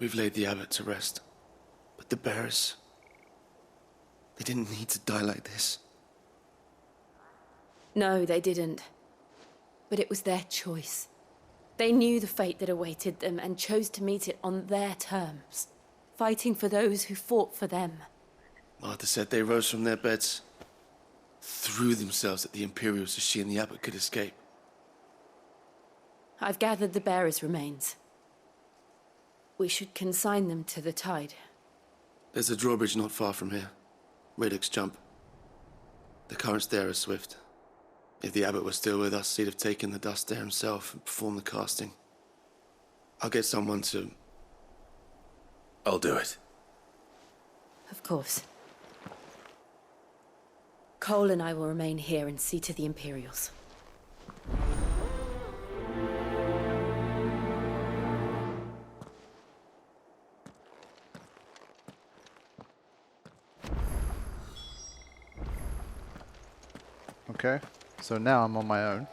We've laid the abbot to rest. But the bearers... they didn't need to die like this. No, they didn't. But it was their choice. They knew the fate that awaited them and chose to meet it on their terms, fighting for those who fought for them. Martha said they rose from their beds, threw themselves at the Imperials so she and the abbot could escape. I've gathered the bearers' remains. We should consign them to the tide. There's a drawbridge not far from here. Radix jump. The currents there are swift. If the abbot was still with us, he'd have taken the dust there himself and performed the casting. I'll get someone to... I'll do it. Of course. Cole and I will remain here and see to the Imperials. Okay, so now I'm on my own.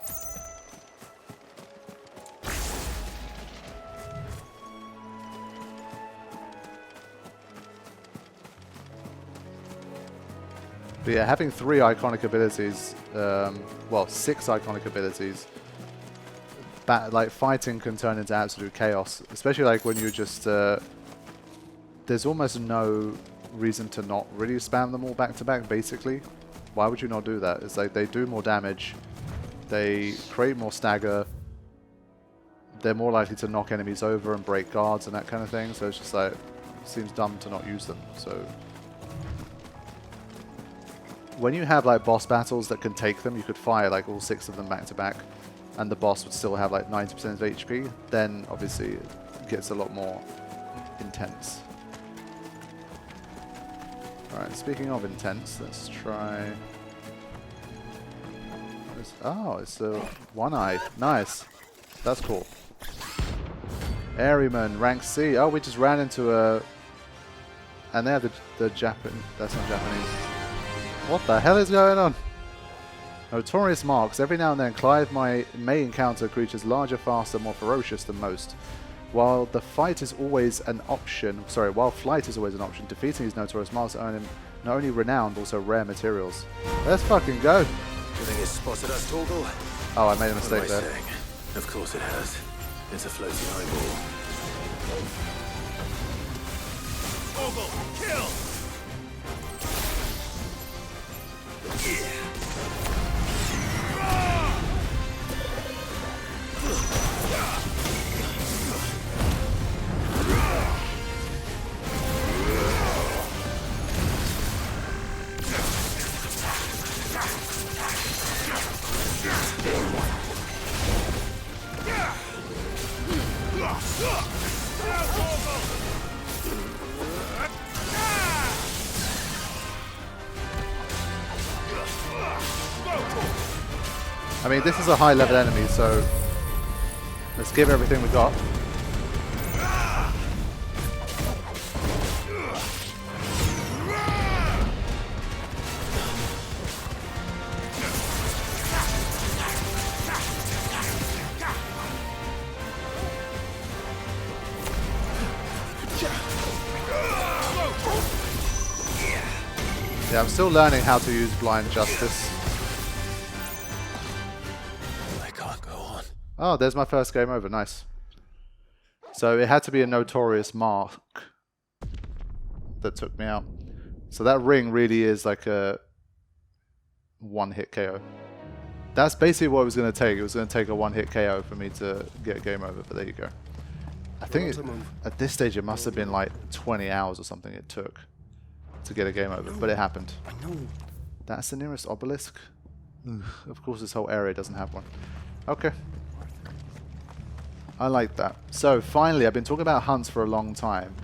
But yeah, having 3 iconic abilities, well, 6 iconic abilities, like fighting can turn into absolute chaos, especially like when you just, there's almost no reason to not really spam them all back to back, basically. Why would you not do that? It's like they do more damage, they create more stagger, they're more likely to knock enemies over and break guards and that kind of thing, so it's just like, it seems dumb to not use them. So when you have like boss battles that can take them, you could fire like all 6 of them back to back and the boss would still have like 90% of HP, then obviously it gets a lot more intense. Alright, speaking of intense, let's try... Oh, it's a one eye. Nice. That's cool. Ahriman, rank C. Oh, we just ran into a... And they have the Japan... That's not Japanese. What the hell is going on? Notorious marks. Every now and then, Clive may encounter creatures larger, faster, more ferocious than most. While flight is always an option, defeating these notorious marks earn him not only renown, but also rare materials. Let's fucking go! You think it's spotted us, Torgal? Oh, I made a mistake there. Saying? Of course it has. It's a floating eyeball. Torgal, kill! Yeah. I mean, this is a high level enemy, so let's give everything we got. Yeah, I'm still learning how to use Blind Justice. I can't go on. Oh, there's my first game over. Nice. So it had to be a Notorious mark that took me out. So that ring really is like a one-hit KO. That's basically what it was going to take. It was going to take a one-hit KO for me to get a game over, but there you go. I think at this stage it must have been like 20 hours or something it took to get a game over, but it happened. I know. That's the nearest obelisk? Ugh, of course this whole area doesn't have one. Okay. I like that. So finally, I've been talking about hunts for a long time,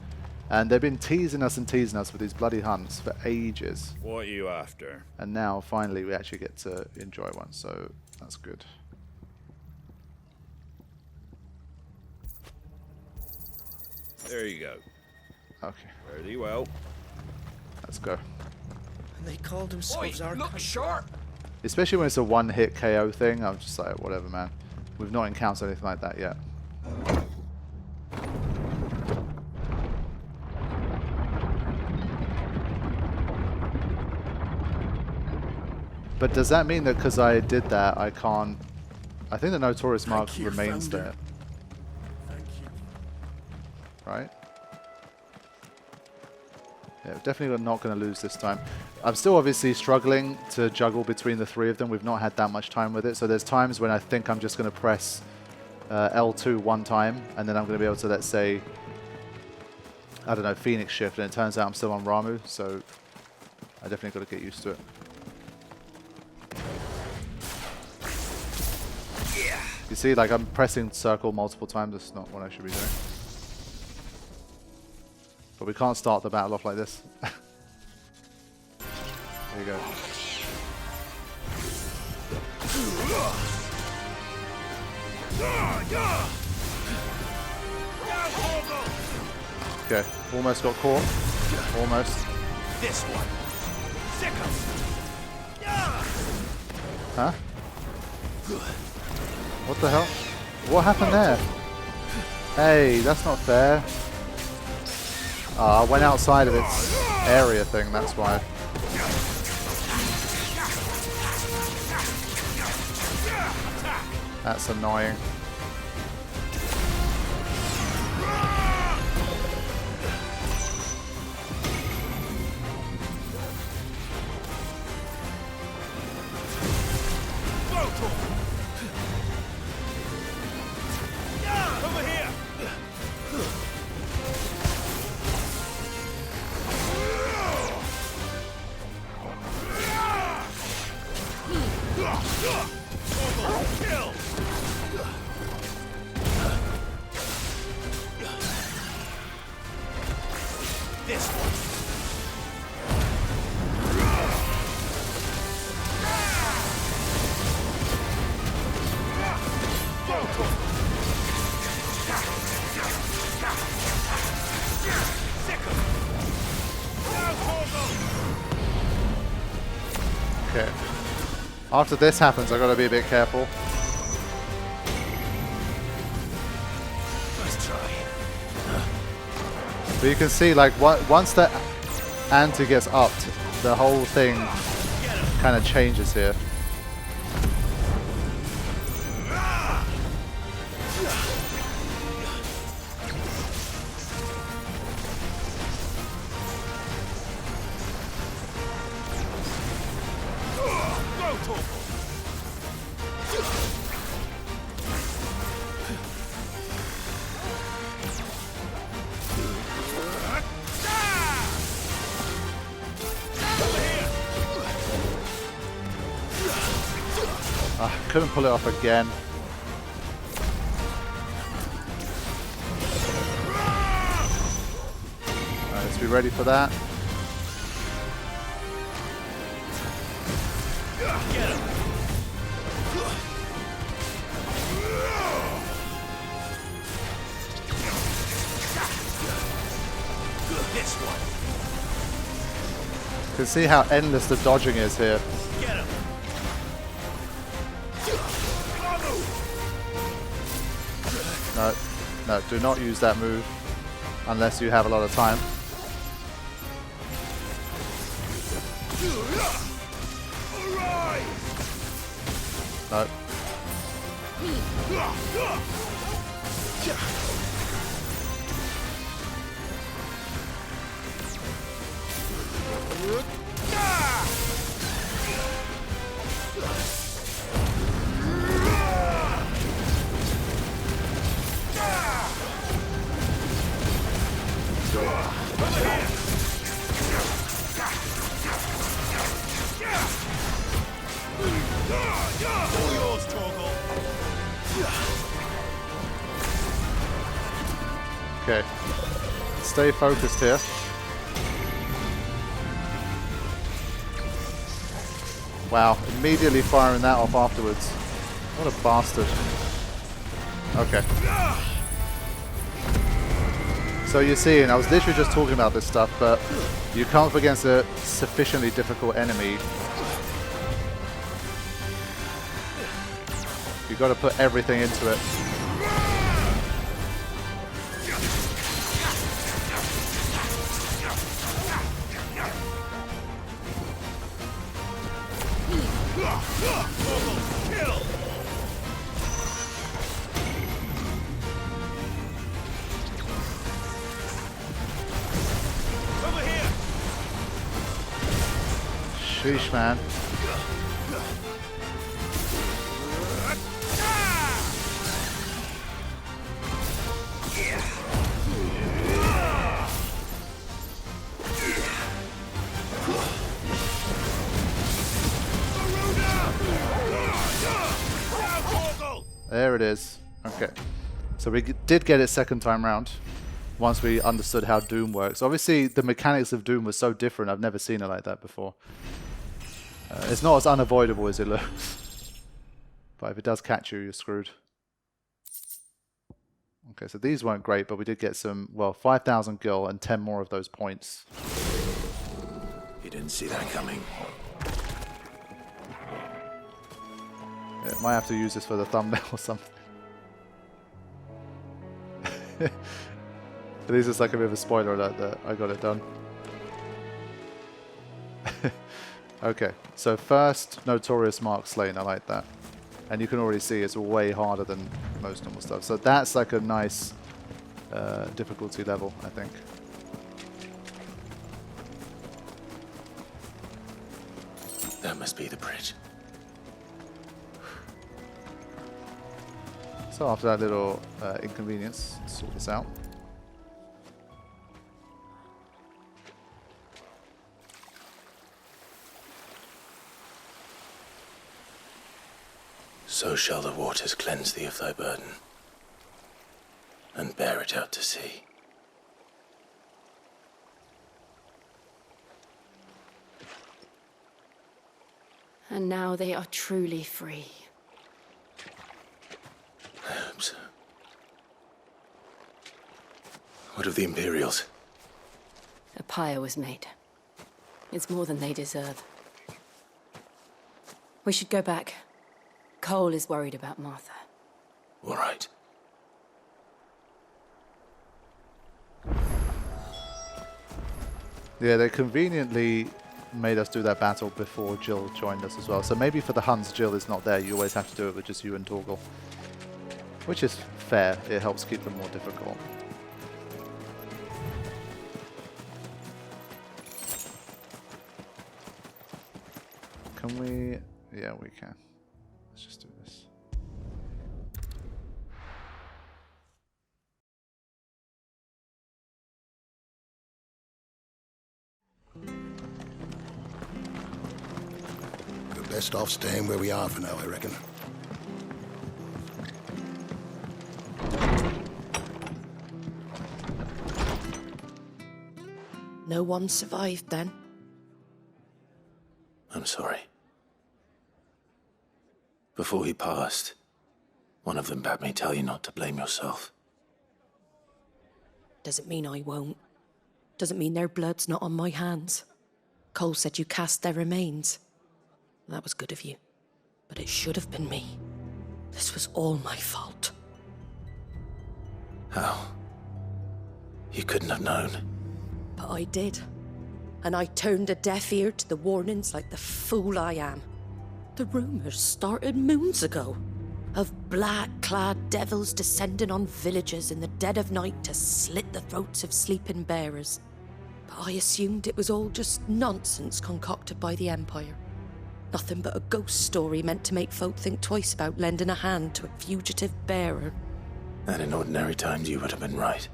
and they've been teasing us and teasing us with these bloody hunts for ages. What are you after? And now finally we actually get to enjoy one, so that's good. There you go. Okay, Fare thee well. let's go. And they called themselves our Look sharp! Especially when it's a one-hit KO thing, I'm just like, whatever, man. We've not encountered anything like that yet. But does that mean that because I did that, I can't... I think the Notorious mark remains there. Right? Yeah, definitely not going to lose this time. I'm still obviously struggling to juggle between the three of them. We've not had that much time with it. So there's times when I think I'm just going to press L2 one time, and then I'm going to be able to, let's say, I don't know, Phoenix shift, and it turns out I'm still on Ramu, so I definitely got to get used to it. You see, like, I'm pressing circle multiple times. That's not what I should be doing. But we can't start the battle off like this. There you go. Okay, almost got caught. Almost. This one. Huh? What the hell? What happened there? Hey, that's not fair. I went outside of its area thing, that's why. That's annoying. Okay. After this happens, I gotta be a bit careful. Let's try. But you can see, like, once the ante gets upped, the whole thing kind of changes here. Couldn't pull it off again. Alright, let's be ready for that. Get him. This one. You can see how endless the dodging is here. Get him. No, no, do not use that move unless you have a lot of time. No. Okay, stay focused here. Wow, immediately firing that off afterwards. What a bastard. Okay. So you see, and I was literally just talking about this stuff, but you come up against a sufficiently difficult enemy. You've got to put everything into it. Kill! Over here! Sheesh, man. There it is. Okay. So we did get it second time round. Once we understood how Doom works. Obviously, the mechanics of Doom was so different. I've never seen it like that before. It's not as unavoidable as it looks. But if it does catch you, you're screwed. Okay, so these weren't great, but we did get some, well, 5,000 gil and 10 more of those points. You didn't see that coming. Yeah, might have to use this for the thumbnail or something. At least it's like a bit of a spoiler alert that I got it done. Okay, so first Notorious Mark Slain, I like that. And you can already see it's way harder than most normal stuff. So that's like a nice difficulty level, I think. That must be the bridge. So after that little inconvenience, let's sort this out. So shall the waters cleanse thee of thy burden, and bear it out to sea. And now they are truly free. I hope so. What of the Imperials? A pyre was made. It's more than they deserve. We should go back. Cole is worried about Martha. All right. Yeah, they conveniently made us do that battle before Jill joined us as well. So maybe for the Huns, Jill is not there. You always have to do it with just you and Torgal. Which is fair. It helps keep them more difficult. Can we... Yeah, we can. Let's just do this. We're best off staying where we are for now, I reckon. No one survived then? I'm sorry. Before he passed, one of them bade me tell you not to blame yourself. Doesn't mean I won't. Doesn't mean their blood's not on my hands. Cole said you cast their remains. That was good of you. But it should have been me. This was all my fault. How? You couldn't have known. But I did. And I turned a deaf ear to the warnings like the fool I am. The rumours started moons ago. Of black-clad devils descending on villages in the dead of night to slit the throats of sleeping bearers. But I assumed it was all just nonsense concocted by the Empire. Nothing but a ghost story meant to make folk think twice about lending a hand to a fugitive bearer. And in ordinary times you would have been right.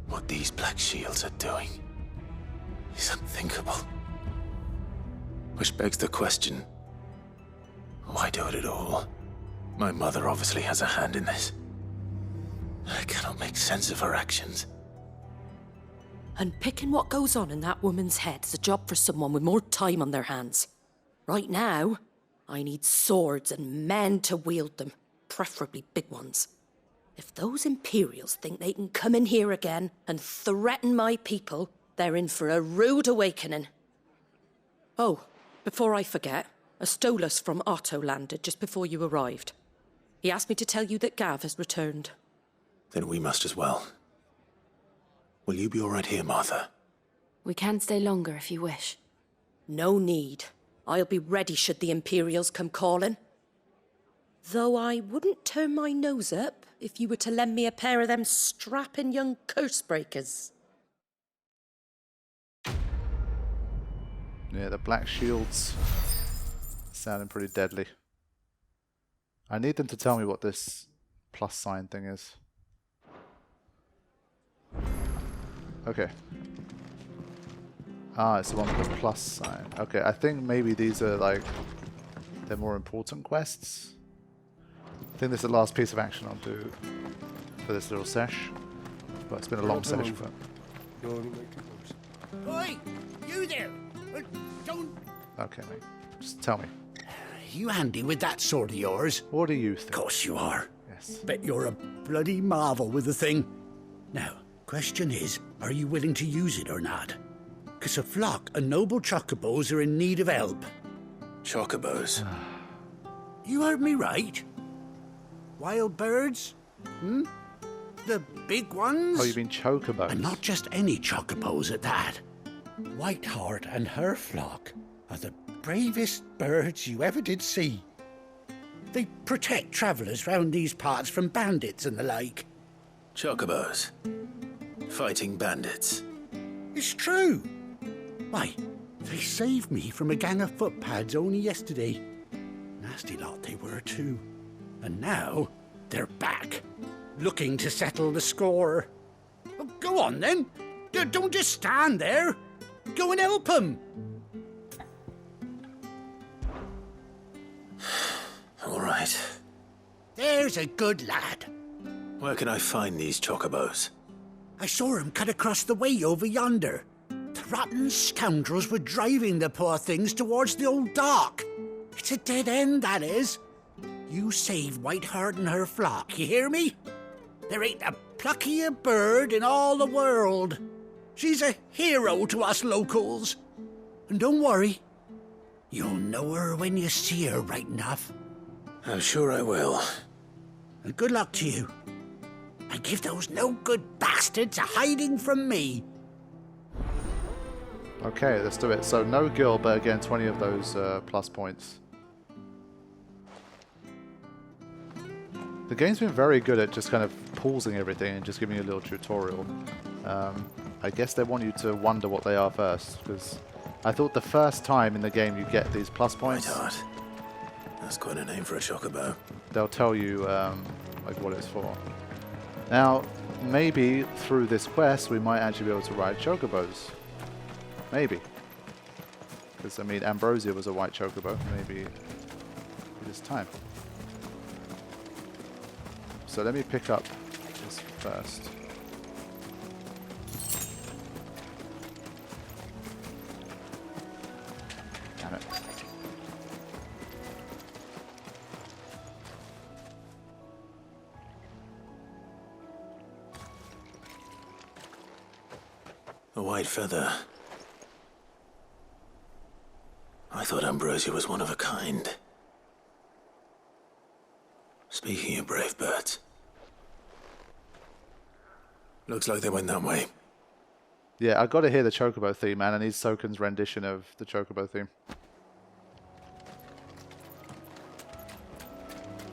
What these Black Shields are doing is unthinkable. Which begs the question, why do it at all? My mother obviously has a hand in this. I cannot make sense of her actions. And picking what goes on in that woman's head is a job for someone with more time on their hands. Right now, I need swords and men to wield them, preferably big ones. If those Imperials think they can come in here again and threaten my people, they're in for a rude awakening. Oh, before I forget, a Stolas from Otto landed just before you arrived. He asked me to tell you that Gav has returned. Then we must as well. Will you be all right here, Martha? We can stay longer if you wish. No need. I'll be ready should the Imperials come calling. Though I wouldn't turn my nose up if you were to lend me a pair of them strapping young curse breakers. Yeah, the black shields sounding pretty deadly. I need them to tell me what this plus sign thing is. Okay. Ah, it's the one with the plus sign. Okay, I think maybe these are like, they're more important quests. I think this is the last piece of action I'll do for this little sesh. But it's been a long sesh, but... Oi! You there! Don't... Okay, mate. Just tell me. You handy with that sword of yours? What do you think? Of course you are. Yes. Bet you're a bloody marvel with the thing. Now, question is, are you willing to use it or not? 'Cause a flock of noble chocobos are in need of help. Chocobos? You heard me right. Wild birds? Hmm? The big ones? Oh, you mean chocobos? And not just any chocobos at that. Whiteheart and her flock are the bravest birds you ever did see. They protect travellers round these parts from bandits and the like. Chocobos? Fighting bandits? It's true. Why, they saved me from a gang of footpads only yesterday. Nasty lot they were too. And now they're back, looking to settle the score. Well, go on then. Don't just stand there. Go and help them. All right. There's a good lad. Where can I find these chocobos? I saw him cut across the way over yonder. The rotten scoundrels were driving the poor things towards the old dock. It's a dead end, that is. You save Whiteheart and her flock, you hear me? There ain't a pluckier bird in all the world. She's a hero to us locals. And don't worry, you'll know her when you see her right enough. I'm sure I will. And good luck to you. And give those no-good bastards a hiding from me. Okay, let's do it. So no gil, but again, 20 of those plus points. The game's been very good at just kind of pausing everything and just giving you a little tutorial. I guess they want you to wonder what they are first, because I thought the first time in the game you get these plus points, Whiteheart. That's quite a name for a chocobo. they'll tell you like what it's for. Now, maybe through this quest we might actually be able to ride chocobos. Maybe. Because, I mean, Ambrosia was a white chocobo. Maybe it is time. So let me pick up this first. Damn it. A white feather. I thought Ambrosia was one of a kind. Speaking of brave birds. Looks like they went that way. Yeah, I've got to hear the chocobo theme, man. I need Soken's rendition of the chocobo theme.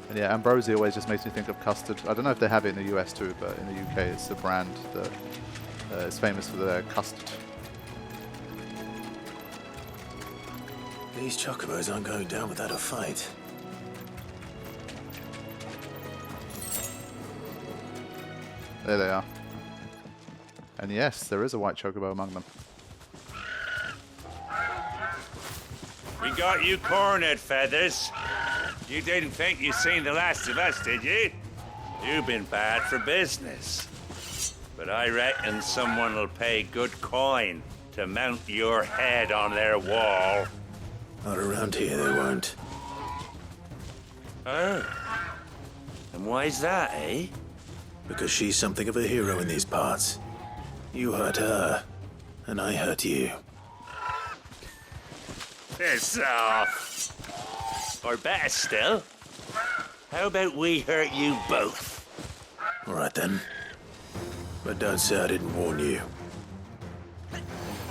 And yeah, Ambrosia always just makes me think of custard. I don't know if they have it in the US too, but in the UK it's the brand that is famous for their custard. These chocobos aren't going down without a fight. There they are. And yes, there is a white chocobo among them. We got you cornered, Feathers. You didn't think you'd seen the last of us, did you? You've been bad for business. But I reckon someone will pay good coin to mount your head on their wall. Not around here, they won't. Oh. And why's that, eh? Because she's something of a hero in these parts. You hurt her, and I hurt you. Piss off. Or better still, how about we hurt you both? All right then. But don't say I didn't warn you.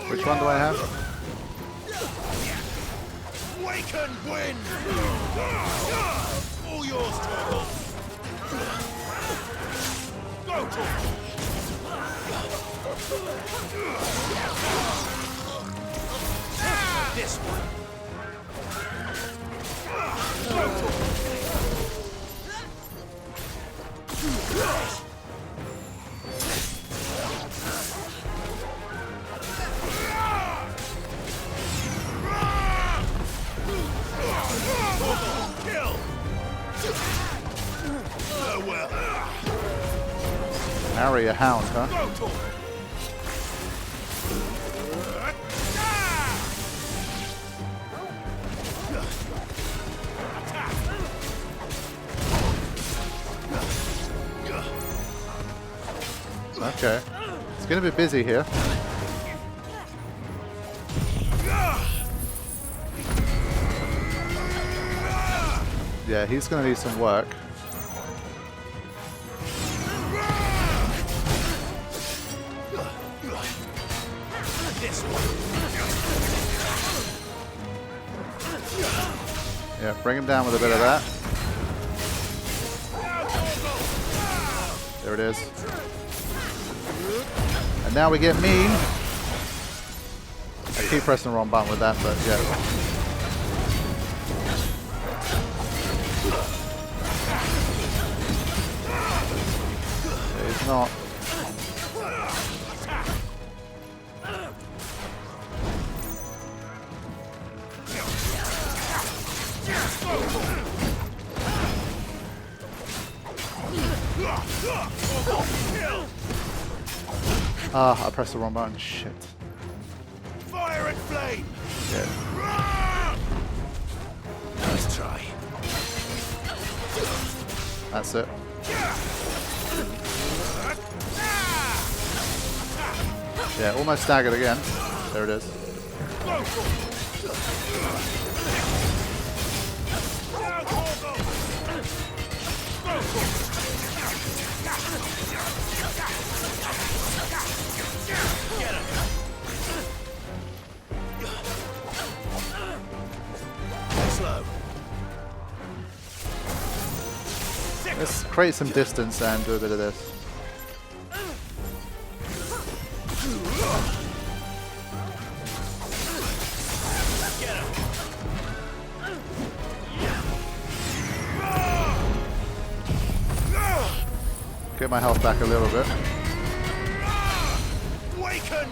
Which one do I have? Awaken wind! All yours, Torgal! Go, Torgal! This one! Go, Torgal! Kill! Farewell! Marry a hound, huh? Go, Torgal! Okay. It's gonna be busy here. Yeah, he's gonna need some work. Yeah, bring him down with a bit of that. There it is. And now we get mean. I keep pressing the wrong button with that, but yeah. He's not. Ah, I pressed the wrong button. Shit. Fire and flame! Yeah. Nice try. That's it. Yeah, almost staggered again. There it is. Let's create some distance and do a bit of this. Get my health back a little bit. Awaken!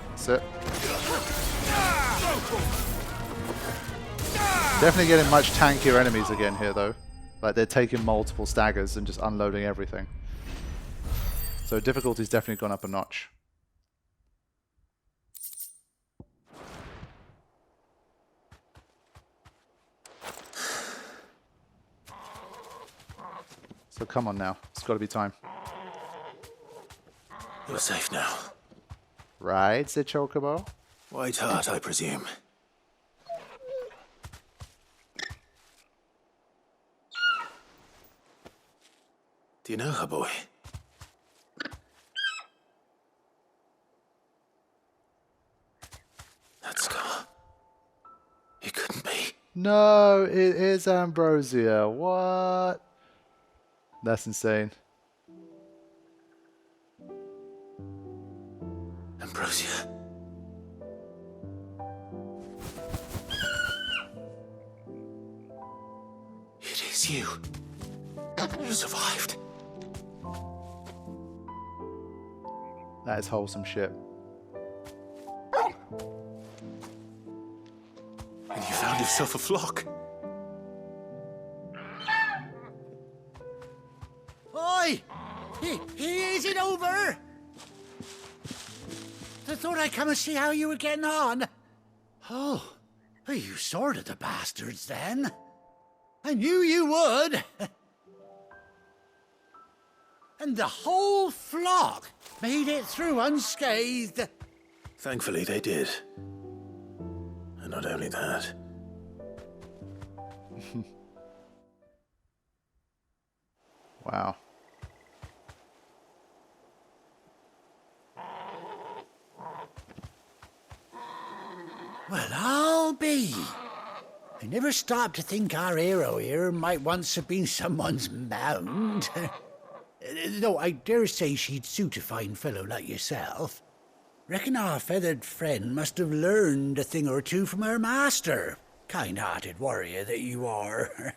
That's it. Definitely getting much tankier enemies again here though. Like they're taking multiple staggers and just unloading everything. So difficulty's definitely gone up a notch. So come on now, it's got to be time. You're safe now. Right, said Chocobo. White heart, I presume. Do you know her, boy? That scar. It couldn't be. No, it is Ambrosia. What? That's insane. Ambrosia. It is you. You survived. That is wholesome shit. And you found yourself a flock. Oi! Is it over? I thought I'd come and see how you were getting on. Oh, you sorted the bastards then. I knew you would. And the whole flock made it through unscathed. Thankfully, they did. And not only that. Wow. Well, I'll be. I never stopped to think our hero here might once have been someone's mount. Though I dare say she'd suit a fine fellow like yourself. Reckon our feathered friend must have learned a thing or two from her master. Kind-hearted warrior that you are.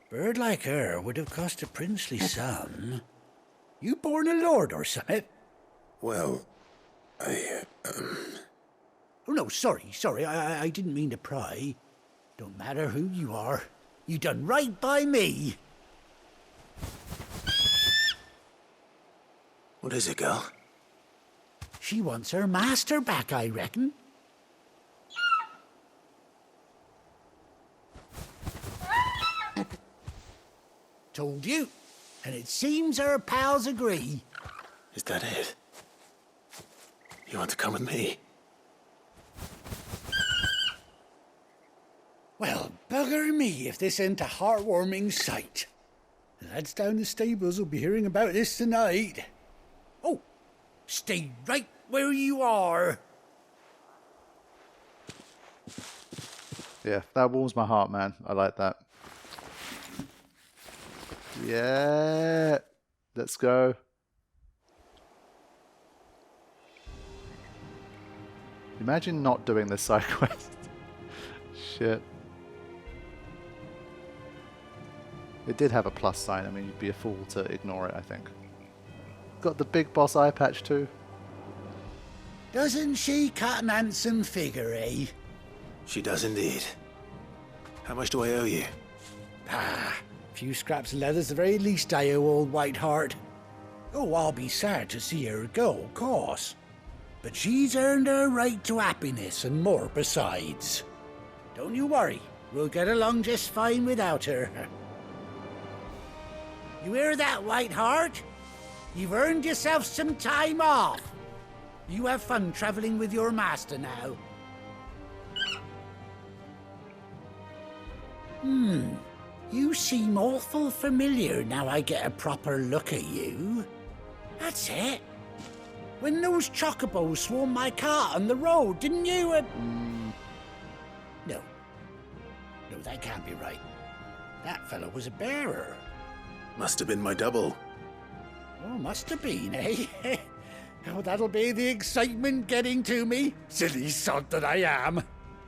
Bird like her would have cost a princely sum. You born a lord or something? Well, Oh, no, sorry. I didn't mean to pry. Don't matter who you are. You done right by me. What is it, girl? She wants her master back, I reckon. Told you. And it seems her pals agree. Is that it? You want to come with me? Well, bugger me if this ain't a heartwarming sight. The lads down the stables will be hearing about this tonight. Oh, stay right where you are. Yeah, that warms my heart, man. I like that. Yeah, let's go. Imagine not doing this side quest. Shit. It did have a plus sign. I mean, you'd be a fool to ignore it, I think. Got the big boss eye patch too. Doesn't she cut an handsome figure, eh? She does indeed. How much do I owe you? Ah, a few scraps of leather's the very least I owe old Whiteheart. Oh, I'll be sad to see her go, of course. But she's earned her right to happiness and more besides. Don't you worry, we'll get along just fine without her. You hear that, Whiteheart? You've earned yourself some time off. You have fun traveling with your master now. You seem awful familiar now I get a proper look at you. That's it. When those chocobos swarmed my cart on the road, didn't you? No, that can't be right. That fellow was a bearer. Must have been my double. Oh, must have been, eh? Oh, that'll be the excitement getting to me. Silly sod that I am.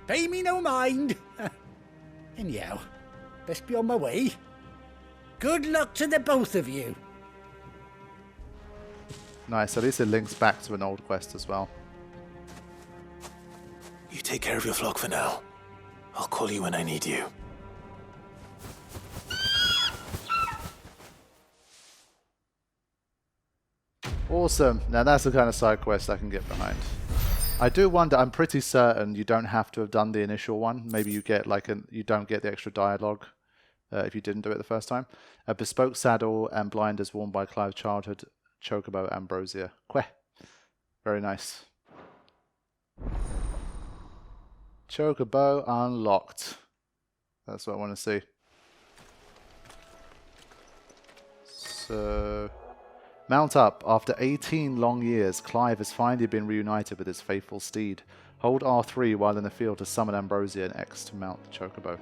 Pay me no mind. Anyhow, best be on my way. Good luck to the both of you. Nice, at least it links back to an old quest as well. You take care of your flock for now. I'll call you when I need you. Awesome. Now that's the kind of side quest I can get behind. I do wonder, I'm pretty certain you don't have to have done the initial one. Maybe you get like you don't get the extra dialogue if you didn't do it the first time. A bespoke saddle and blinders worn by Clive's childhood chocobo Ambrosia. Queh. Very nice. Chocobo unlocked. That's what I want to see. So... Mount up. After 18 long years, Clive has finally been reunited with his faithful steed. Hold R3 while in the field to summon Ambrosia and X to mount the chocobo.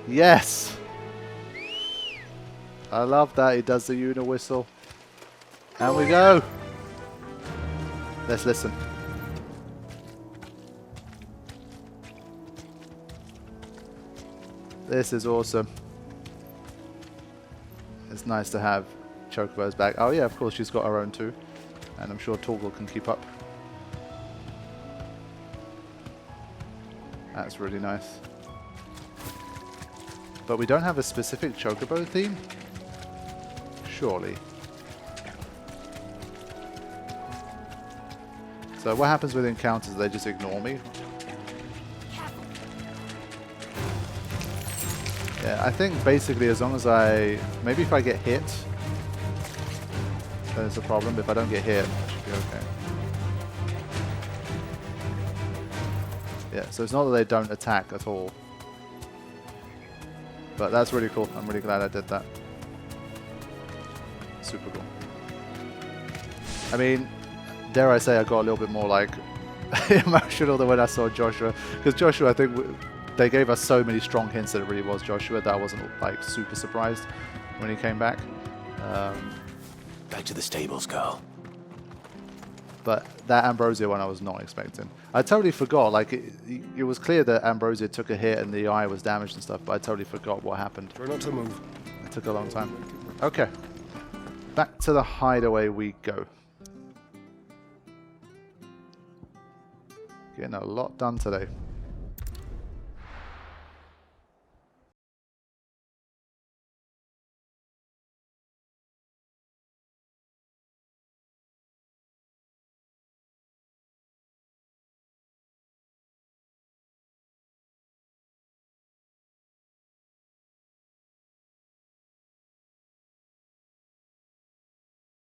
Yes! I love that. He does the uni-whistle. And we go! Let's listen. This is awesome. It's nice to have Chocobo's back. Oh yeah, of course she's got her own too. And I'm sure Torgal can keep up. That's really nice. But we don't have a specific Chocobo theme? Surely. So what happens with encounters? They just ignore me? Yeah, I think basically as long as maybe if I get hit, there's a problem. If I don't get hit, it should be okay. Yeah, so it's not that they don't attack at all. But that's really cool. I'm really glad I did that. Super cool. I mean, dare I say, I got a little bit more like emotional than when I saw Joshua, because Joshua, I think they gave us so many strong hints that it really was Joshua that I wasn't like super surprised when he came back. Back to the stables, Carl. But that Ambrosia one I was not expecting. I totally forgot, like it was clear that Ambrosia took a hit and the eye was damaged and stuff, but I totally forgot what happened. Try not to move. It took a long time. Okay. Back to the hideaway we go. Getting a lot done today.